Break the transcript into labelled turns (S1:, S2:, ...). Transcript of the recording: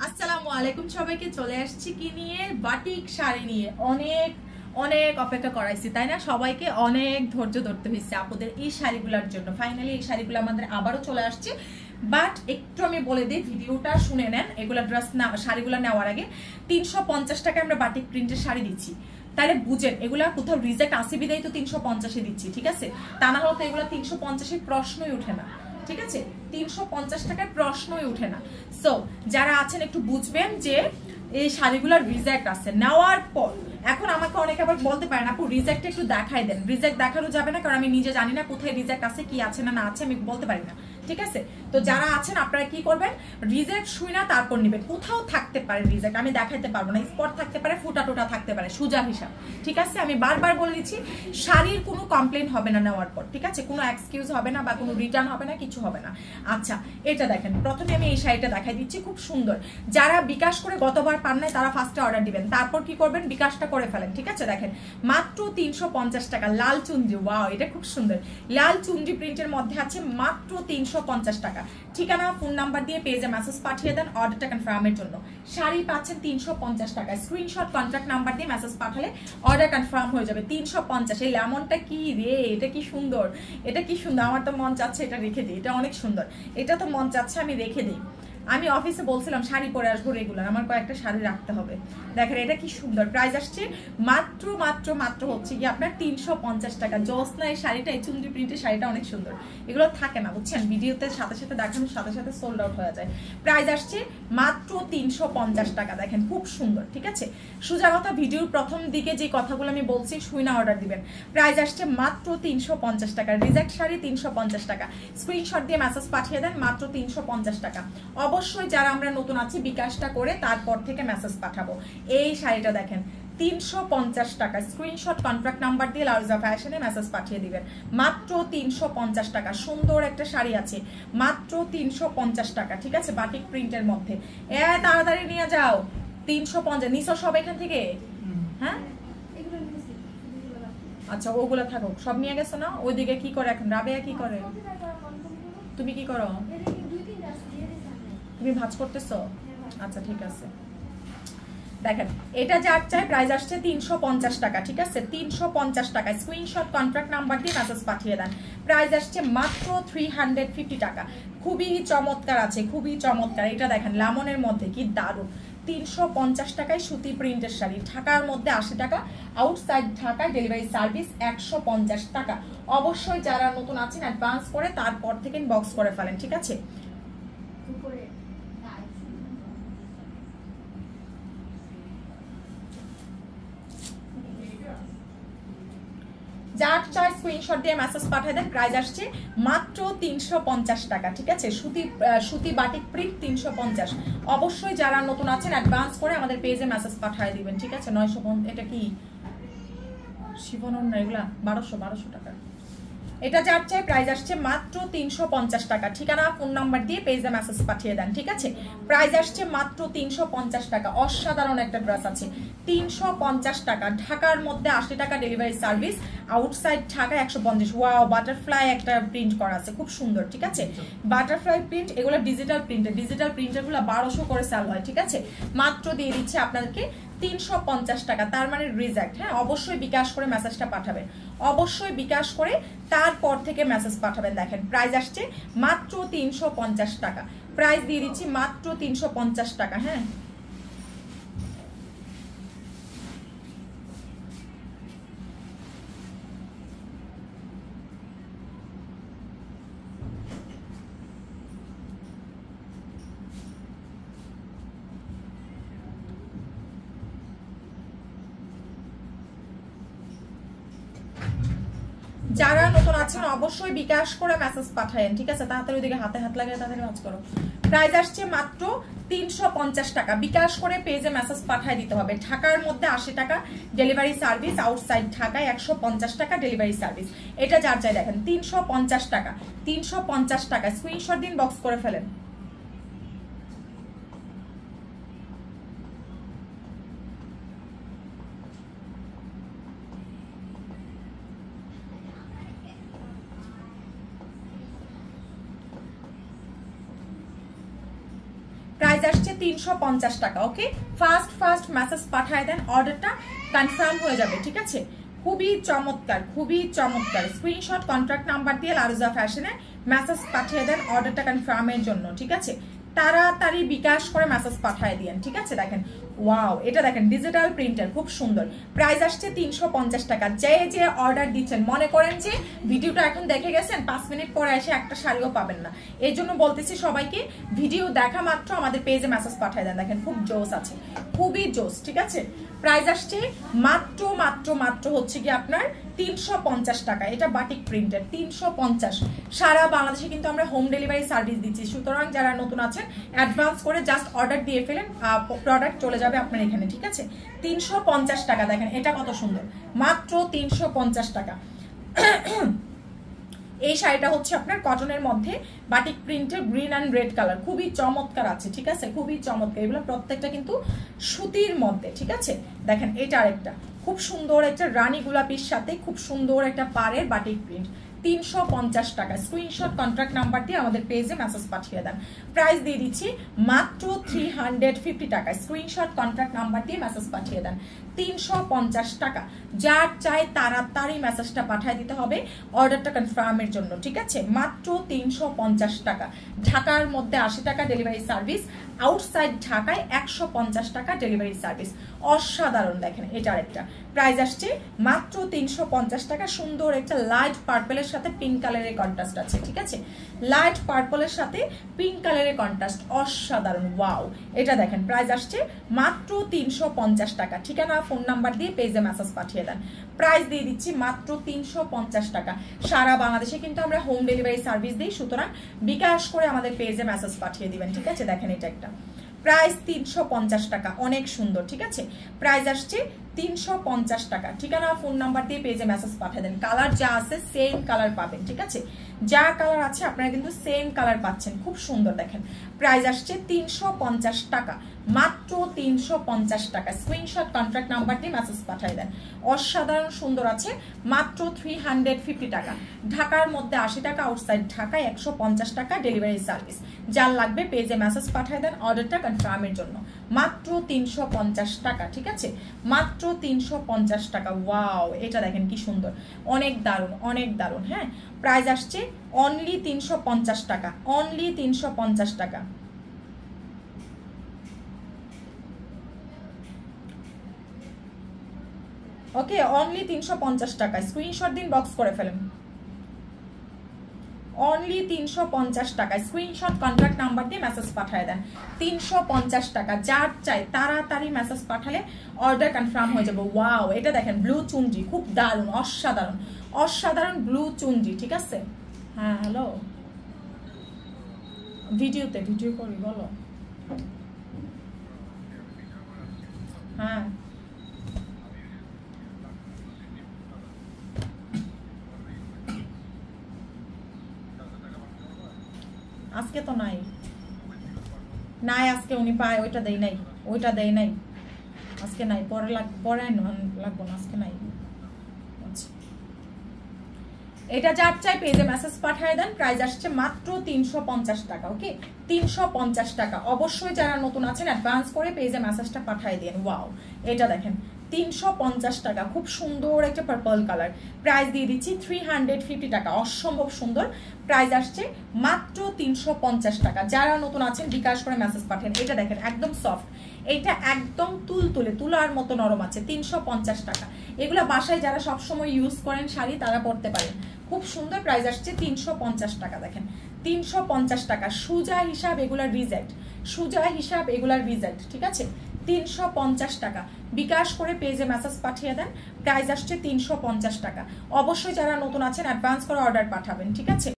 S1: আসসালামু আলাইকুম সবাইকে, চলে আসছি কি নিয়ে? বাটিক শাড়ি নিয়ে। অনেক অনেক অপেক্ষা করাইছি, তাই না? সবাইকে অনেক ধৈর্য ধরতে হয়েছে আপনাদের এই শাড়িগুলোর জন্য। ফাইনালি এই শাড়িগুলো আমাদের আবারও চলে আসছে। বাট একটু আমি বলে দিই, ভিডিওটা শুনে নেন। এগুলা ড্রেস না, শাড়িগুলো নেওয়ার আগে 350 টাকায় আমরা বাটিক প্রিন্টের শাড়ি দিচ্ছি। তাহলে বুঝেন এগুলা কোথাও রিজেক্ট আসে বিদায় তো 350-এ দিচ্ছি, ঠিক আছে? তা না হলে তো এগুলো 350-এর প্রশ্নই ওঠে না, ঠিক আছে? 350 টাকার প্রশ্নই উঠে না। সো যারা আছেন একটু বুঝবেন যে এই শাড়িগুলোর রিজেক্ট আছে নেওয়ার পর। এখন আমাকে অনেকে আবার বলতে পারেন, আপু রিজেক্ট একটু দেখাই দেন। রিজেক্ট দেখানো যাবে না, কারণ আমি নিজে জানি না কোথায় রিজেক্ট আছে, কি আছে না না আছে, আমি বলতে পারি না, ঠিক আছে? তো যারা আছেন আপনারা কি করবেন, রিজেক্ট শুই না তারপর নেবেন। কোথাও থাকতে পারে রিজেক্ট, আমি দেখাইতে পারবো না। স্পট থাকতে পারে, ফুটা টোটা থাকতে পারে, সুজা হিসাব, ঠিক আছে? আমি বারবার বলে দিচ্ছি, শাড়ির কোনো কমপ্লেন হবে না নেওয়ার পর, ঠিক আছে? কোনো এক্সকিউজ হবে না বা কোনো রিটার্ন হবে না, কিছু হবে না। আচ্ছা, এটা দেখেন, প্রথমে আমি এই শাড়িটা দেখাই দিচ্ছি, খুব সুন্দর। যারা বিকাশ করে গতবার পান নাই তারা ফার্স্টে অর্ডার দিবেন, তারপর কি করবেন, বিকাশটা করে ফেলেন, ঠিক আছে? দেখেন মাত্র 350 টাকা, লাল চুনরি। ওয়াও, এটা খুব সুন্দর। লাল চুনরি প্রিন্টের মধ্যে আছে, মাত্র 350 টাকা। ঠিকানা ফোন নাম্বার দিয়ে পেজে মেসেজ পাঠিয়ে দেন অর্ডারটা কনফার্মের জন্য। শাড়ি পাচ্ছেন 350 টাকা। স্ক্রিনশট কন্ট্যাক্ট নাম্বার দিয়ে মেসেজ পাঠালে অর্ডার কনফার্ম হয়ে যাবে। 350। এই লেমনটা কি রে, এটা কি সুন্দর, এটা কি সুন্দর। আমার তো মন চাচ্ছে এটা রেখে দিই, এটা অনেক সুন্দর। এটা তো মন চাচ্ছে আমি রেখে দিই। আমি অফিসে বলছিলাম শাড়ি পরে আসবো রেগুলার, আমার কয়েকটা শাড়ি রাখতে হবে। দেখেন এটা কি সুন্দর। প্রাইস আসছে মাত্র মাত্র মাত্র হচ্ছে কি আপনার 350 টাকা। জোসনা এই শাড়িটা, এই চুনরি প্রিন্টের শাড়িটা অনেক সুন্দর। এগুলো থাকে না, বুঝছেন? ভিডিওতে সাথে সাথে দেখানোর সাথে সাথে সোল্ড আউট হয়ে যায়। প্রাইস আসছে মাত্র 350 টাকা। দেখেন খুব সুন্দর, ঠিক আছে? সোজা কথা, ভিডিওর প্রথম দিকে যে কথাগুলো আমি বলছি শুই না অর্ডার দিবেন। প্রাইস আসছে মাত্র 350 টাকা। রিজেক্ট শাড়ি 350 টাকা। স্ক্রিনশট দিয়ে মেসেজ পাঠিয়ে দেন, মাত্র 350 টাকা। অবশ্যই যারা আমরা নতুন আছি বিকাশটা করে তারপর থেকে মেসেজ পাঠাবো। এই শাড়িটা দেখেন 350 টাকা। স্ক্রিনশট কন্ট্যাক্ট নাম্বার দিয়ে লাউজা ফ্যাশনে মেসেজ পাঠিয়ে দিবেন, মাত্র 350 টাকা। সুন্দর একটা শাড়ি আছে, মাত্র 350 টাকা, ঠিক আছে? বাটিক প্রিন্টের মধ্যে। তাড়াতাড়ি নিয়ে যাও। 350 নিছো সব এখান থেকে? হ্যাঁ, আচ্ছা ওগুলা থাকুক, সব নিয়ে গেছো না? ওইদিকে কি করে এখন রাবেয়া, কি করে? তুমি কি করো? তুমি ভাঁজ করতেছো? আচ্ছা ঠিক আছে। দেখেন এটা যার চাই, প্রাইস আসছে 350 টাকা, ঠিক আছে? 350 টাকা। স্ক্রিনশট কন্ট্যাক্ট নাম্বার দিয়ে মেসেজ পাঠিয়ে দেন। প্রাইস আসছে মাত্র 350 টাকা। খুবই চমৎকার আছে, খুবই চমৎকার। এটা দেখেন লেমনের মধ্যে কি দারুণ। 350 টাকায় সুতি প্রিন্টের শাড়ি। ঢাকার মধ্যে 80 টাকা, আউটসাইড ঢাকায় ডেলিভারি সার্ভিস 150 টাকা। অবশ্যই যারা নতুন আছেন অ্যাডভান্স করে তারপর থেকে বক্স করে ফেলেন, ঠিক আছে? যার চাই স্ক্রিনশট দিয়ে মেসেজ পাঠিয়ে দেন। প্রাইস আসছে মাত্র 350 টাকা, ঠিক আছে? সুতি বাটিক প্রিন্ট 350। অবশ্যই যারা নতুন আছেন অ্যাডভান্স করে আমাদের পেজে মেসেজ পাঠিয়ে দিবেন, ঠিক আছে? 950। এটা কি শিবনন না, এগুলা 1200 টাকা। এটা যার চাই, প্রাইস আসছে মাত্র 350 টাকা। ঠিকানা ফোন নাম্বার দিয়ে পেজে মেসেজ পাঠিয়ে দেন, ঠিক আছে? প্রাইস আসছে মাত্র 350 টাকা। অসাধারণ একটা ড্রেস আছে, 350 টাকা। ঢাকার মধ্যে 80 টাকা delivery service, outside Dhaka 150। Wow, butterfly একটা প্রিন্ট করা আছে, খুব সুন্দর, ঠিক আছে? বাটারফ্লাই প্রিন্ট, এগুলো ডিজিটাল প্রিন্টের। ডিজিটাল প্রিন্টারগুলো 1200 করে সেল হয়, ঠিক আছে? মাত্র দিয়ে দিচ্ছে আপনাদেরকে 350 টাকা। তার মানে রিজেক্ট। হ্যাঁ, অবশ্যই বিকাশ করে মেসেজটা পাঠাবেন, অবশ্যই বিকাশ করে তারপর থেকে মেসেজ পাঠাবেন। দেখেন প্রাইস আসছে মাত্র 350 টাকা। প্রাইস দিয়ে দিচ্ছি মাত্র 350 টাকা। হ্যাঁ, যারা নতুন আছেন অবশ্যই বিকাশ করে মেসেজ পাঠায়েন, ঠিক আছে? তাড়াতাড়ি ওইদিকে হাতে হাত লাগিয়ে তাড়াতাড়ি কাজ করো। প্রাইস আসছে মাত্র 350 টাকা। বিকাশ করে পেজে মেসেজ পাঠিয়ে দিতে হবে। ঢাকার মধ্যে 80 টাকা ডেলিভারি সার্ভিস, আউটসাইড ঢাকায় 150 টাকা ডেলিভারি সার্ভিস। এটা যার চাই দেখেন 350 টাকা। 350 টাকা। স্ক্রিনশট দিন, বক্স করে ফেলেন। প্রাইস প্রাইস আসছে 350 টাকা। ওকে, ফার্স্ট মেসেজ পাঠিয়ে দেন, অর্ডারটা কনফার্ম হয়ে যাবে। ঠিক আছে, খুবই চমৎকার, খুবই চমৎকার। স্ক্রিনশট কন্ট্রাক্ট নাম্বার দিয়ে লারুজা ফ্যাশনে মেসেজ পাঠিয়ে দেন অর্ডারটা কনফার্মের জন্য। ঠিক আছে, তাড়াতাড়ি বিকাশ করে মেসেজ পাঠিয়ে দিয়েন। ঠিক আছে, দেখেন ওয়াও, এটা দেখেন ডিজিটাল প্রিন্টার, খুব সুন্দর। প্রাইস আসছে 350 টাকা। যে অর্ডার দিচ্ছেন মনে করেন যে ভিডিওটা এখন দেখে গেছেন, 5 মিনিট পরে এসে একটা শাড়িও পাবেন না। এই জন্য বলতেছি সবাইকে ভিডিও দেখা মাত্র আমাদের পেজে মেসেজ পাঠিয়ে দেন। দেখেন খুব জোস আছে, খুবই জোস। ঠিক আছে, প্রাইস আসছে মাত্র হচ্ছে কি আপনার 350 টাকা। এটা বাটিক প্রিন্টের 350। সারা বাংলাদেশে কিন্তু আমরা হোম ডেলিভারি সার্ভিস দিচ্ছি। সুতরাং যারা নতুন আছেন অ্যাডভান্স করে জাস্ট অর্ডার দিয়ে ফেলেন, প্রোডাক্ট চলে যাবে আপনার এখানে। ঠিক আছে, 350 টাকা। দেখেন এটা কত সুন্দর, মাত্র 350 টাকা। এই শাড়িটা হচ্ছে আপনার কটনের মধ্যে বাটিক প্রিন্টের গ্রিন অ্যান্ড রেড কালার, খুবই চমৎকার আছে। ঠিক আছে, খুবই চমৎকার। এগুলো প্রত্যেকটা কিন্তু সুতির মধ্যে। ঠিক আছে, দেখেন এটা আরেকটা খুব সুন্দর একটা রানী গোলাপির সাথে খুব সুন্দর একটা পাড়ের বাটিক প্রিন্ট, 350 টাকা। স্ক্রিনশট কন্ট্রাক্ট নাম্বার দিয়ে আমাদের পেজে মেসেজ পাঠিয়ে দেন। প্রাইস দিয়ে দিচ্ছি মাত্র 350 টাকা। স্ক্রিনশট কন্ট্রাক্ট নাম্বার দিয়ে মেসেজ পাঠিয়ে দেন, 350 টাকা। যার চাই তাড়াতাড়ি মেসেজটা পাঠিয়ে দিতে হবে অর্ডারটা কনফার্মের জন্য। ঠিক আছে, মাত্র 350 টাকা। ঢাকার মধ্যে 80 টাকা ডেলিভারি সার্ভিস, আউটসাইড ঢাকায় 150 টাকা ডেলিভারি সার্ভিস। অসাধারণ। দেখেন এটা আরেকটা প্রাইস আসছে মাত্র 350 টাকা। সুন্দর একটা লাইট পার্পলের সাথে পিঙ্ক কালারের কন্ট্রাস্ট আছে। ঠিক আছে, লাইট পার্পলের সাথে পিঙ্ক কালারের কন্ট্রাস্ট, অসাধারণ। ওয়াও, এটা দেখেন প্রাইস আসছে মাত্র 350 টাকা। ঠিকানা ফোন নাম্বার দিয়ে পেজে মেসেজ পাঠিয়ে দেন। প্রাইস দিয়ে দিচ্ছি মাত্র 350 টাকা। সারা বাংলাদেশে কিন্তু আমরা হোম ডেলিভারি সার্ভিস দিই, সুতরাং বিকাশ করে আমাদের পেজে মেসেজ পাঠিয়ে দিবেন। ঠিক আছে, দেখেন এটা একটা প্রাইস 350 টাকা, অনেক সুন্দর। ঠিক আছে, প্রাইস আসছে 350 টাকা। ঠিকানা ফোন নাম্বার দিয়ে পেজে মেসেজ পাঠিয়ে দেন। কালার যা আছে সেম কালার পাবেন। ঠিক আছে, যা কালার আছে আপনারা কিন্তু সেম কালার পাচ্ছেন, খুব সুন্দর। দেখেন প্রাইস আসছে 350 টাকা, মাত্র 350 টাকা। স্ক্রিনশট কন্ট্রাক্ট নাম্বার দিয়ে মেসেজ পাঠিয়ে দেন। অসাধারণ সুন্দর আছে, মাত্র 350 টাকা। ঢাকার মধ্যে 80 টাকা, আউটসাইড ঢাকায় 150 টাকা ডেলিভারি সার্ভিস। যার লাগবে পেজে মেসেজ পাঠিয়ে দেন অর্ডারটা কনফার্মের জন্য। মাত্র 350 টাকা। ঠিক আছে, মাত্র 350 টাকা। ওয়াও, এটা দেখেন কি সুন্দর, অনেক দারুণ, অনেক দারুণ। হ্যাঁ, প্রাইস আসছে অনলি 350 টাকা, অনলি 350 টাকা। ওকে, অনলি 350 টাকা। স্ক্রিনশট দিন, বক্স করে ফেলেন। অনলি 350 টাকা। স্ক্রিনশট কন্ট্রাক্ট নাম্বার দিয়ে মেসেজ পাঠিয়ে দেন, 350 টাকা। যার চাই তাড়াতাড়ি মেসেজ পাঠালে অর্ডার কনফার্ম হয়ে যাবে। ওয়াও, এটা দেখেন ব্লু চুনরি, খুব দারুণ, অসাধারণ, অসাধারণ ব্লু চুনরি। ঠিক আছে, হ্যাঁ হ্যালো, ভিডিও করি, বলো। হ্যাঁ, আজকে তো নাই, আজকে উনি পায়, ওইটা দেই নাই, আজকে নাই, পরে লাগবো না, আজকে নাই। এটা যার চাই পেজে মেসেজ পাঠিয়ে দেন। প্রাইস আসছে মাত্র 350 টাকা। ওকে, 350 টাকা। অবশ্যই যারা নতুন আছেন অ্যাডভান্স করে পেজে মেসেজটা পাঠিয়ে দেন। ওয়াও, এটা দেখেন 350 টাকা, খুব সুন্দর একটা পার্পল কালার। প্রাইস দিয়ে দিচ্ছি 350 টাকা, অসম্ভব সুন্দর। প্রাইস আসছে মাত্র 350 টাকা। যারা নতুন আছেন বিকাশ করে মেসেজ পাঠান। এটা দেখেন একদম সফট, এটা একদম তুলার মতো নরম আছে। 350 টাকা। এগুলো বাসায় যারা সবসময় ইউজ করেন শাড়ি তারা পরতে পারেন, খুব সুন্দর। প্রাইস আসছে 350 টাকা। দেখেন 350 টাকা। সুজা হিসাব এগুলার রিজেক্ট, ঠিক আছে। 350 টাকা। বিকাশ করে পেজে মেসেজ পাঠিয়ে দেন। প্রাইস আসছে 350 টাকা। অবশ্যই যারা নতুন আছেন অ্যাডভান্স করে অর্ডার পাঠাবেন, ঠিক আছে।